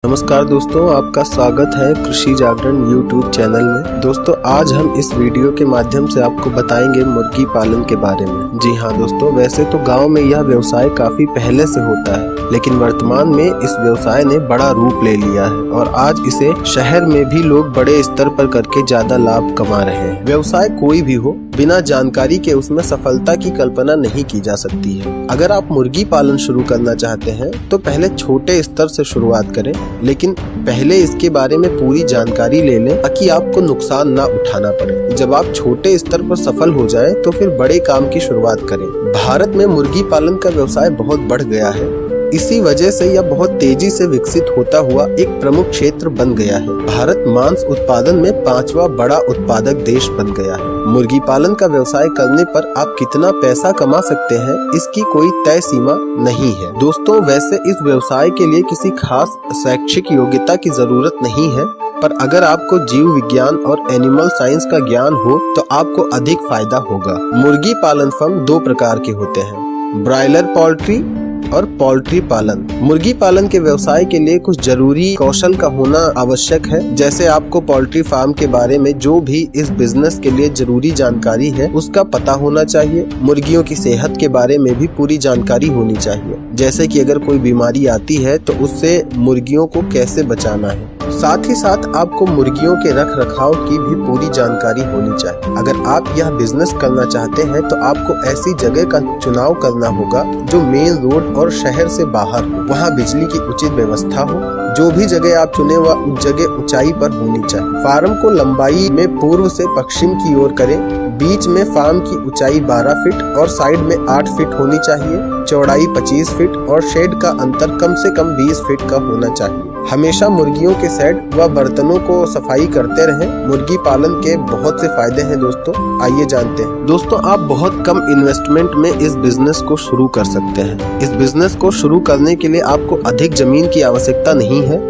नमस्कार दोस्तों, आपका स्वागत है कृषि जागरण YouTube चैनल में। दोस्तों, आज हम इस वीडियो के माध्यम से आपको बताएंगे मुर्गी पालन के बारे में। जी हाँ दोस्तों, वैसे तो गांव में यह व्यवसाय काफी पहले से होता है, लेकिन वर्तमान में इस व्यवसाय ने बड़ा रूप ले लिया है और आज इसे शहर में भी लोग बड़े स्तर पर करके ज्यादा लाभ कमा रहे हैं। व्यवसाय कोई भी हो, बिना जानकारी के उसमें सफलता की कल्पना नहीं की जा सकती है। अगर आप मुर्गी पालन शुरू करना चाहते हैं तो पहले छोटे स्तर से शुरुआत करें, लेकिन पहले इसके बारे में पूरी जानकारी ले लें ताकि आपको नुकसान ना उठाना पड़े। जब आप छोटे स्तर पर सफल हो जाएं, तो फिर बड़े काम की शुरुआत करें। भारत में मुर्गी पालन का व्यवसाय बहुत बढ़ गया है। इसी वजह से यह बहुत तेजी से विकसित होता हुआ एक प्रमुख क्षेत्र बन गया है। भारत मांस उत्पादन में 5वां बड़ा उत्पादक देश बन गया है। मुर्गी पालन का व्यवसाय करने पर आप कितना पैसा कमा सकते हैं, इसकी कोई तय सीमा नहीं है। दोस्तों, वैसे इस व्यवसाय के लिए किसी खास शैक्षिक योग्यता की जरूरत नहीं है, पर अगर आपको जीव विज्ञान और एनिमल साइंस का ज्ञान हो तो आपको अधिक फायदा होगा। मुर्गी पालन फर्म 2 प्रकार के होते हैं, ब्रायलर पोल्ट्री और पोल्ट्री पालन। मुर्गी पालन के व्यवसाय के लिए कुछ जरूरी कौशल का होना आवश्यक है। जैसे आपको पोल्ट्री फार्म के बारे में जो भी इस बिजनेस के लिए जरूरी जानकारी है उसका पता होना चाहिए। मुर्गियों की सेहत के बारे में भी पूरी जानकारी होनी चाहिए, जैसे कि अगर कोई बीमारी आती है तो उससे मुर्गियों को कैसे बचाना है। साथ ही साथ आपको मुर्गियों के रख रखाव की भी पूरी जानकारी होनी चाहिए। अगर आप यह बिजनेस करना चाहते हैं तो आपको ऐसी जगह का चुनाव करना होगा जो मेन रोड और शहर से बाहर हो, वहाँ बिजली की उचित व्यवस्था हो। जो भी जगह आप चुने वह जगह ऊंचाई पर होनी चाहिए। फार्म को लंबाई में पूर्व से पश्चिम की ओर करें। बीच में फार्म की ऊंचाई 12 फीट और साइड में 8 फीट होनी चाहिए। चौड़ाई 25 फीट और शेड का अंतर कम से कम 20 फीट का होना चाहिए। हमेशा मुर्गियों के शेड व बर्तनों को सफाई करते रहें। मुर्गी पालन के बहुत से फायदे हैं दोस्तों, आइए जानते हैं। दोस्तों, आप बहुत कम इन्वेस्टमेंट में इस बिजनेस को शुरू कर सकते हैं। इस बिजनेस को शुरू करने के लिए आपको अधिक जमीन की आवश्यकता नहीं है।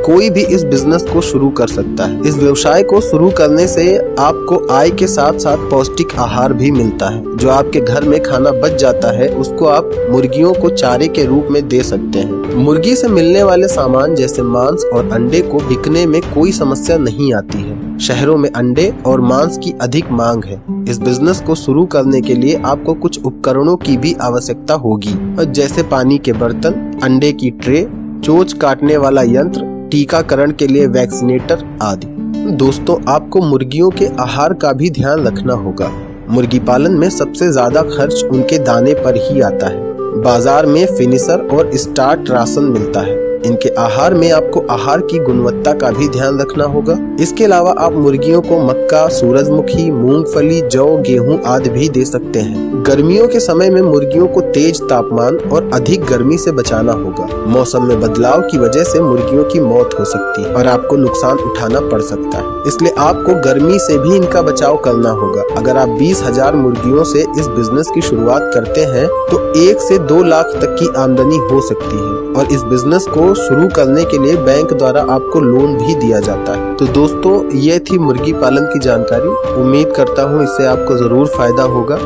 कोई भी इस बिजनेस को शुरू कर सकता है। इस व्यवसाय को शुरू करने से आपको आय के साथ साथ पौष्टिक आहार भी मिलता है। जो आपके घर में खाना बच जाता है उसको आप मुर्गियों को चारे के रूप में दे सकते हैं। मुर्गी से मिलने वाले सामान जैसे मांस और अंडे को बिकने में कोई समस्या नहीं आती है। शहरों में अंडे और मांस की अधिक मांग है। इस बिजनेस को शुरू करने के लिए आपको कुछ उपकरणों की भी आवश्यकता होगी, जैसे पानी के बर्तन, अंडे की ट्रे, चोंच काटने वाला यंत्र, टीकाकरण के लिए वैक्सीनेटर आदि। दोस्तों, आपको मुर्गियों के आहार का भी ध्यान रखना होगा। मुर्गी पालन में सबसे ज्यादा खर्च उनके दाने पर ही आता है। बाजार में फिनिशर और स्टार्ट राशन मिलता है। इनके आहार में आपको आहार की गुणवत्ता का भी ध्यान रखना होगा। इसके अलावा आप मुर्गियों को मक्का, सूरजमुखी, मूंगफली, जौ, गेहूं आदि भी दे सकते हैं। गर्मियों के समय में मुर्गियों को तेज तापमान और अधिक गर्मी से बचाना होगा। मौसम में बदलाव की वजह से मुर्गियों की मौत हो सकती है और आपको नुकसान उठाना पड़ सकता है, इसलिए आपको गर्मी से भी इनका बचाव करना होगा। अगर आप 20,000 मुर्गियों से इस बिजनेस की शुरुआत करते हैं तो 1 से 2 लाख तक की आमदनी हो सकती है और इस बिजनेस को शुरू करने के लिए बैंक द्वारा आपको लोन भी दिया जाता है। तो दोस्तों, ये थी मुर्गी पालन की जानकारी। उम्मीद करता हूँ इससे आपको जरूर फायदा होगा।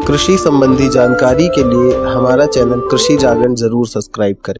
कृषि संबंधी जानकारी के लिए हमारा चैनल कृषि जागरण जरूर सब्सक्राइब करें।